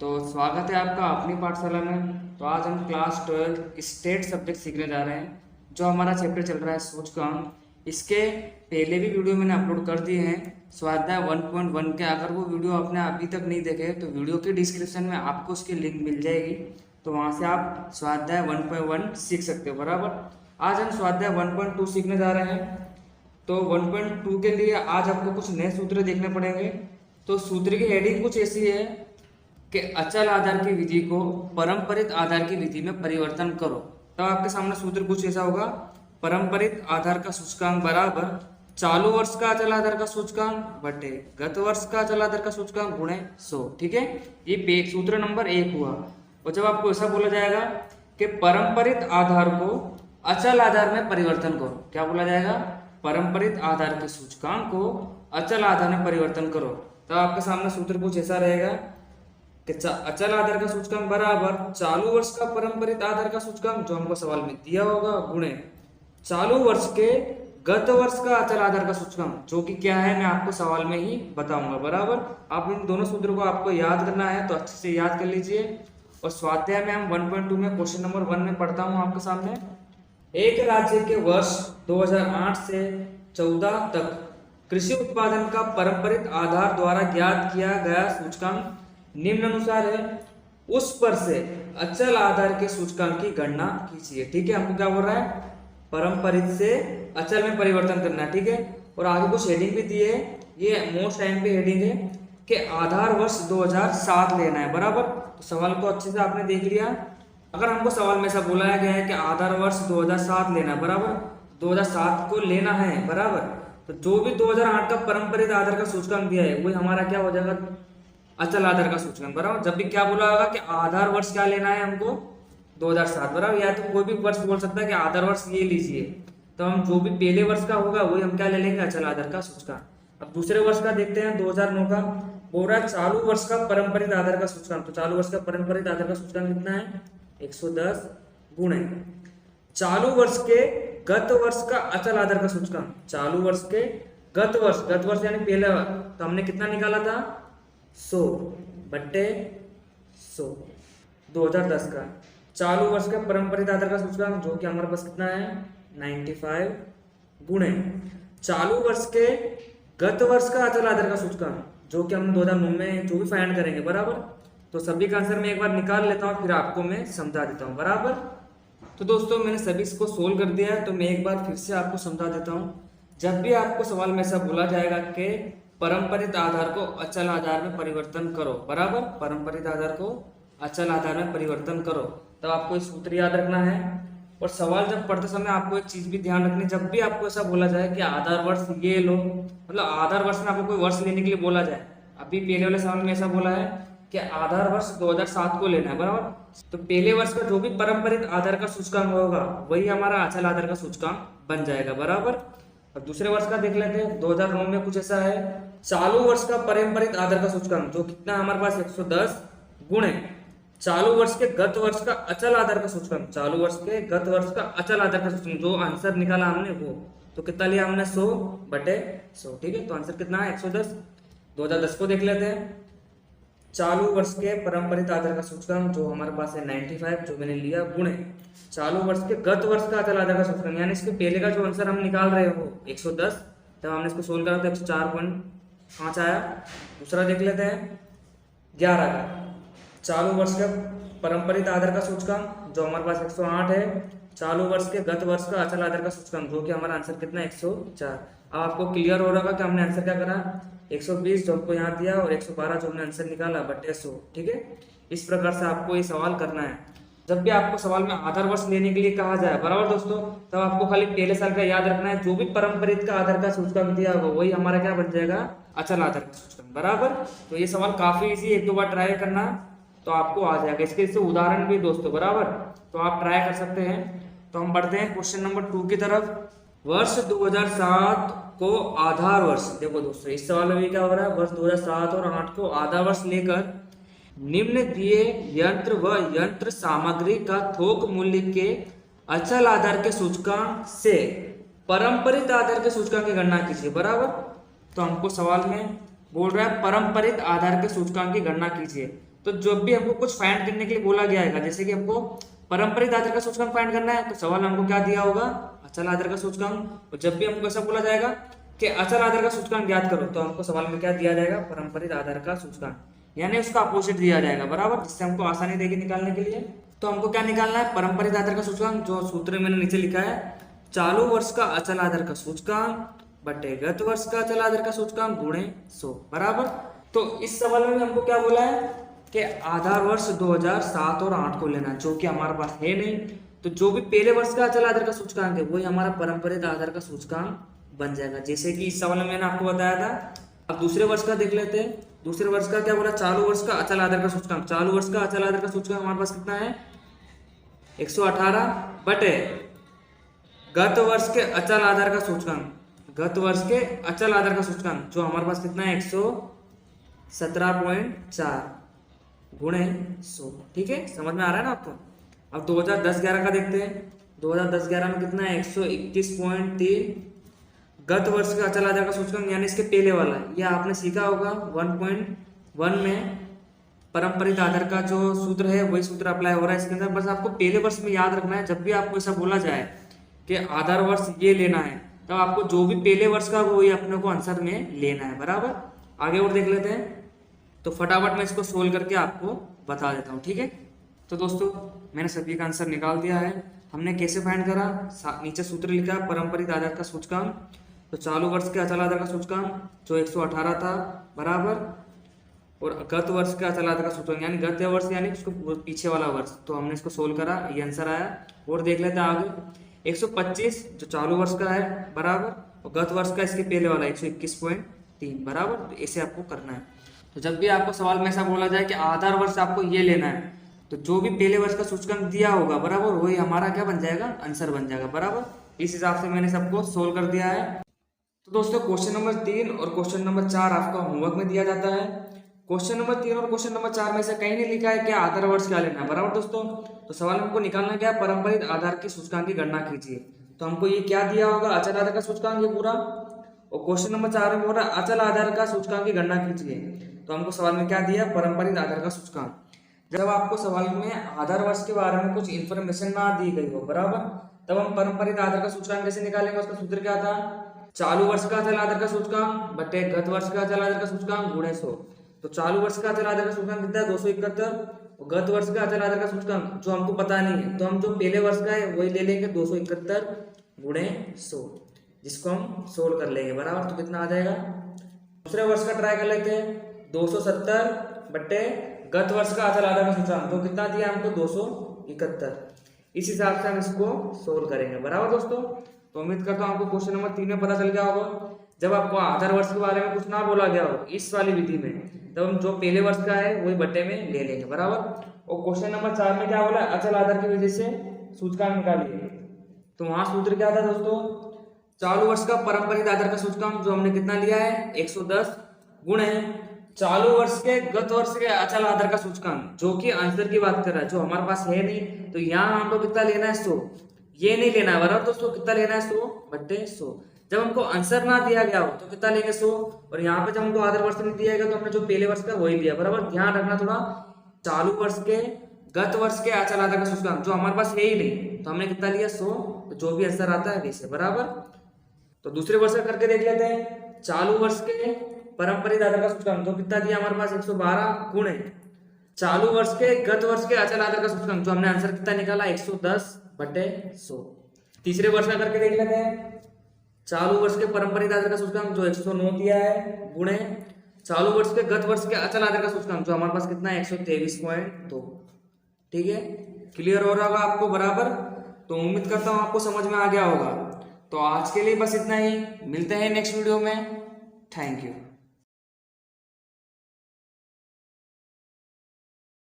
तो स्वागत है आपका अपनी पाठशाला में। तो आज हम क्लास 12 स्टेट सब्जेक्ट सीखने जा रहे हैं। जो हमारा चैप्टर चल रहा है सूचकांक, इसके पहले भी वीडियो मैंने अपलोड कर दिए हैं स्वाध्याय 1.1 के। अगर वो वीडियो आपने अभी तक नहीं देखे तो वीडियो के डिस्क्रिप्शन में आपको उसकी लिंक मिल जाएगी, तो वहाँ से आप स्वाध्याय 1.1 सीख सकते हो। बराबर, आज हम स्वाध्याय 1.2 सीखने जा रहे हैं। तो 1.2 के लिए आज आपको कुछ नए सूत्र देखने पड़ेंगे। तो सूत्र की हेडिंग कुछ ऐसी है कि अचल आधार की विधि को परंपरित आधार की विधि में परिवर्तन करो। तब आपके सामने सूत्र कुछ ऐसा होगा, परंपरित आधार का सूचकांक बराबर चालू वर्ष का अचल आधार का सूचकांक बटे गत वर्ष का अचल आधार का सूचकांक गुणे 100। ठीक है, ये सूत्र नंबर 1 हुआ। और जब आपको ऐसा बोला जाएगा कि परंपरित आधार को अचल आधार में परिवर्तन करो, क्या बोला जाएगा, परंपरित आधार के सूचकांक को अचल आधार में परिवर्तन करो, तब आपके सामने सूत्र कुछ ऐसा रहेगा कि अचल आधार का सूचकांक बराबर चालू वर्ष का परंपरित आधार का सूचकांक जो हमको सवाल में दिया होगा गुणे चालू वर्ष के गत वर्ष का अचल आधार का सूचकांक, जो कि क्या है मैं आपको सवाल में ही बताऊंगा। बराबर, आप इन दोनों सूत्रों को आपको याद करना है तो अच्छे से याद कर लीजिए। और स्वाध्याय में हम 1.2 में क्वेश्चन नंबर 1 में पढ़ता हूँ आपके सामने। एक राज्य के वर्ष 2008 से 14 तक कृषि उत्पादन का परंपरित आधार द्वारा ज्ञात किया गया सूचकांक निम्न अनुसार है, उस पर से अचल आधार के सूचकांक की गणना कीजिए। ठीक है, हमको क्या बोल रहा है, परंपरित से अचल में परिवर्तन करना है। ठीक है, और आगे कुछ हेडिंग भी दी है, ये मोस्ट टाइम पे हेडिंग है कि आधार वर्ष 2007 लेना है। बराबर, तो सवाल को अच्छे से आपने देख लिया। अगर हमको सवाल में ऐसा बुलाया गया है कि आधार वर्ष 2007 लेना है, बराबर 2007 को लेना है, बराबर, तो जो भी 2008 का परंपरित आधार का सूचकांक दिया है वही हमारा क्या हो जाएगा, अचल आधार का सूचकांक। बराबर, जब भी क्या बोला होगा कि आधार वर्ष क्या लेना है हमको 2007, बराबर, या तो कोई भी वर्ष बोल सकता है कि आधार वर्ष ये लीजिए, तो हम जो भी पहले वर्ष का होगा वही हम क्या ले लेंगे, अचल आधार का सूचकांक। अब दूसरे वर्ष का देखते हैं, 2009 का बोल रहा है चालू वर्ष का परंपरित आधार का सूचकांक। तो चालू वर्ष का परंपरित आधार का सूचकांक कितना है, 110 गुणे चालू वर्ष के गत वर्ष का अचल आधार का सूचकांक। चालू वर्ष के गत वर्ष यानी पहले, तो हमने कितना निकाला था, 100 बट्टे 100 2010 का। चालू वर्ष का परंपरित आधार का सूचकांक जो कि हमारे पास कितना है, 95 गुणे चालू वर्ष के गत वर्ष का अचल आधार का सूचकांक जो कि हम 2009 में जो भी फाइंड करेंगे। बराबर, तो सभी का आंसर मैं एक बार निकाल लेता हूँ, फिर आपको मैं समझा देता हूँ। बराबर, तो दोस्तों मैंने सभी इसको सोल्व कर दिया है, तो मैं एक बार फिर से आपको समझा देता हूँ। जब भी आपको सवाल में ऐसा बोला जाएगा कि परंपरित आधार को अचल आधार में परिवर्तन करो, बराबर, परंपरित आधार को अचल आधार में परिवर्तन करो, तब आपको इस सूत्र याद रखना है। और सवाल जब पढ़ते समय आपको एक चीज भी ध्यान रखनी, जब भी आपको ऐसा बोला जाए कि आधार वर्ष ये लो, मतलब आधार वर्ष में आपको कोई वर्ष लेने के लिए बोला जाए, अभी पहले वाले सवाल में ऐसा बोला है कि आधार वर्ष 2007 को लेना है, बराबर, तो पहले वर्ष का जो भी परंपरित आधार का सूचकांक होगा वही हमारा अचल आधार का सूचकांक बन जाएगा। बराबर, और दूसरे वर्ष का देख लेते हैं, 2009 में कुछ ऐसा है, चालू वर्ष का परंपरित आधार का सूचकांक जो कितना हमारे पास 110 गुणे चालू वर्ष के गत वर्ष का अचल आधार का सूचकांक। चालू वर्ष के गत वर्ष का अचल आधार का सूचकांक जो आंसर निकाला हमने वो, तो कितना लिया हमने, 100 बटे 100। ठीक है, तो आंसर कितना है, 110। 2010 को देख लेते हैं, चालू वर्ष के परंपरित आधार का सूचकांक जो हमारे पास है 95 जो मैंने लिया गुणे चालू वर्ष के गत वर्ष का अचल आधार का सूचकांक, यानी इसके पहले का जो आंसर हम निकाल रहे हो 110, जब हमने इसको सोल्व करा तो 104.5 आया। दूसरा देख लेते हैं 11 का, चालू वर्ष का परंपरित आधार का सूचकांक जो हमारे पास 108 है, चालू वर्ष के गत वर्ष का अचल आधार का सूचकांक जो कि हमारा आंसर कितना है, 104। अब आपको क्लियर हो रहा होगा कि हमने आंसर क्या करा, 120 जो हमको यहाँ दिया और 112 जो हमने आंसर निकाला बटे 100। ठीक है, इस प्रकार से आपको ये सवाल करना है। जब भी आपको सवाल में आधार वर्ष लेने के लिए कहा जाए, बराबर दोस्तों, तब आपको खाली पहले साल का याद रखना है, जो भी परंपरित का आधार का सूचकांक दिया होगा वही हमारा क्या बन जाएगा, अचल आधार का सूचकांक। बराबर, तो ये सवाल काफी इजी, एक दो बार ट्राई करना तो आपको आ जाएगा। इसके इससे उदाहरण भी दोस्तों, बराबर, तो आप ट्राई कर सकते हैं। तो हम बढ़ते हैं क्वेश्चन नंबर 2 की तरफ। वर्ष 2007 को आधार वर्ष, देखो दोस्तों इस सवाल में क्या हो रहा है, वर्ष 2007 और 8 को आधार वर्ष लेकर निम्न दिए यंत्र व यंत्र सामग्री का थोक मूल्य के अचल आधार के सूचकांक से परंपरित आधार के सूचकांक की गणना कीजिए। बराबर, तो हमको सवाल में बोल रहा है परंपरित आधार के सूचकांक की गणना कीजिए। तो जब भी हमको कुछ फाइंड करने के लिए बोला गया है, जैसे कि हमको पारंपरिक आधार का सूचकांक फाइंड करना है, तो सवाल में हमको क्या दिया होगा, अचल आधार का सूचकांक। और जब भी हमको ऐसा बोला जाएगा कि अचल आधार का सूचकांक ज्ञात करो, तो हमको सवाल में क्या दिया जाएगा, पारंपरिक आधार का सूचकांक, यानी उसका अपोजिट दिया जाएगा बराबर, जिससे हमको आसानी देगी निकालने के लिए। तो हमको क्या निकालना है, पारंपरिक आधार का सूचकांक, जो सूत्र मैंने नीचे लिखा है, चालू वर्ष का अचल आधार का सूचकांक बटे गत वर्ष का अचल आधार का सूचकांक गुणे 100 बराबर। तो इस सवाल में हमको क्या बोला है कि आधार वर्ष 2007 और 8 को लेना, जो कि हमारे पास है नहीं। तो जो भी पहले वर्ष का अचल आधार का सूचकांक है वही हमारा पारंपरिक आधार का सूचकांक बन जाएगा, जैसे कि इस सवाल में मैंने आपको बताया था। अब दूसरे वर्ष का देख लेते हैं। दूसरे वर्ष का क्या बोला, चालू वर्ष का अचल आधार का सूचकांक। चालू वर्ष का अचल आधार का सूचकांक हमारे पास कितना है, 118 बटे गत वर्ष के अचल आधार का सूचकांक, गत वर्ष के अचल आधार का सूचकांक जो हमारे पास कितना है 117.4 गुणे 100। ठीक है, समझ में आ रहा है ना आपको। अब 2010-11 का देखते हैं। 2010-11 में कितना है 121.3 गत वर्ष का अचल आधार का सूचकांक, यानी इसके पहले वाला है। यह आपने सीखा होगा 1.1 में पारंपरिक आधार का जो सूत्र है वही सूत्र अप्लाई हो रहा है इसके अंदर। बस आपको पहले वर्ष में याद रखना है, जब भी आपको ऐसा बोला जाए कि आधार वर्ष ये लेना है, तब आपको जो भी पहले वर्ष का वही अपने को आंसर में लेना है बराबर। आगे और देख लेते हैं। तो फटाफट मैं इसको सोल्व करके आपको बता देता हूँ। ठीक है, तो दोस्तों मैंने सभी का आंसर निकाल दिया है। हमने कैसे फाइंड करा, नीचे सूत्र लिखा पारंपरिक आधार का सूचकांक। तो चालू वर्ष के अचल आधार का सूचकांक जो 118 था बराबर, और गत वर्ष का अचल आधार का सूचकांक यानी गत वर्ष यानी उसको पीछे वाला वर्ष। तो हमने इसको सोल्व करा, ये आंसर आया। और देख लेते हैं आगे 125 जो चालू वर्ष का है बराबर, और गत वर्ष का इसके पहले वाला 121.3 बराबर। तो ऐसे आपको करना है। तो जब भी आपको सवाल में ऐसा बोला जाए कि आधार वर्ष आपको ये लेना है, तो जो भी पहले वर्ष का सूचकांक दिया होगा बराबर, वही हमारा क्या बन जाएगा, आंसर बन जाएगा बराबर। इस हिसाब से मैंने सबको सोल्व कर दिया है। तो दोस्तों क्वेश्चन नंबर 3 और क्वेश्चन नंबर 4 आपका होमवर्क में दिया जाता है। क्वेश्चन नंबर 3 और क्वेश्चन नंबर 4 में से कहीं नहीं लिखा है कि आधार वर्ष क्या लेना है बराबर दोस्तों। तो सवाल में हमको निकालना क्या है, पारंपरिक आधार के सूचकांक की गणना कीजिए। तो हमको ये क्या दिया होगा, अचल आधार का सूचकांक ये पूरा। और क्वेश्चन नंबर 4 में बोल रहा है अचल आधार का सूचकांक की गणना कीजिए। तो हमको सवाल में क्या दिया, पारंपरिक आधार का सूचकांक। जब आपको सवाल में आधार वर्ष के बारे में कुछ इन्फॉर्मेशन ना दी गई हो बराबर, तब हम पारंपरिक आधार का सूचकांक कैसे निकालेंगे। उसका सूत्र क्या था, चालू वर्ष का अचल आधार का सूचकांक बटे गत वर्ष का अचल आधार का सूचकांक गुणे 100। तो चालू वर्ष का अचल आधार का सूचकांक कितना है 271, और गत वर्ष का अचल आधार का सूचकांक जो हमको पता नहीं है, तो हम जो पहले वर्ष का है वही ले लेंगे 271 गुणे 100, जिसको हम सोल्व कर लेंगे बराबर। तो कितना आ जाएगा, दूसरे वर्ष का ट्राई कर लेते हैं। 270 बटे गत वर्ष का अचल आधार का सूचकांक तो कितना दिया हमको 271। इस हिसाब से हम इसको सोल्व करेंगे बराबर दोस्तों। तो उम्मीद करता हूँ आपको क्वेश्चन नंबर 3 में पता चल गया होगा। जब आपको आधार वर्ष के बारे में कुछ ना बोला गया हो इस वाली विधि में, तब हम जो पहले वर्ष का है वही बट्टे में ले लेंगे बराबर। और क्वेश्चन नंबर 4 में क्या बोला, अचल आधार की वजह से सूचकांक निकालिए। तो वहां सूत्र क्या था दोस्तों, चालू वर्ष का पारंपरिक आधार का सूचकांक जो हमने कितना लिया है 110 गुणे चालू वर्ष के गत वर्ष के अचल आधार का सूचकांक, जो कि आंसर की बात कर रहा है, जो हमारे पास है नहीं। तो यहाँ हमको कितना लेना है 100, ये नहीं लेना है बराबर दोस्तों। कितना लेना है 100 बट्टे 100। जब हमको आंसर ना दिया गया हो तो कितना लेंगे 100, और यहाँ पे जब हमको आधार वर्ष नहीं दिया गया तो हमने जो पहले वर्ष का वही लिया बराबर। ध्यान रखना थोड़ा, चालू वर्ष के गत वर्ष के अचल आधार का सूचकांक जो हमारे पास है ही नहीं, तो हमने कितना लिया 100। तो जो भी आंसर आता है वैसे बराबर। तो दूसरे वर्ष का करके देख लेते हैं। चालू वर्ष के पारंपरिक आधार का सूचकांक जो कितना दिया हमारे पास 112 गुणे चालू वर्ष के गत वर्ष के अचल आधार का सूचकांक जो हमने आंसर कितना निकाला 110 बटे 100। तीसरे वर्ष का करके देख लेते हैं। चालू वर्ष के पारंपरिक आधार का सूचकांक जो 109 दिया है गुणे चालू वर्ष के गत वर्ष के अचल आधार का सूचकांक जो हमारे पास कितना है 123.2। ठीक है, क्लियर हो रहा होगा आपको बराबर। तो उम्मीद करता हूँ आपको समझ में आ गया होगा। तो आज के लिए बस इतना ही, मिलते हैं नेक्स्ट वीडियो में। Thank you.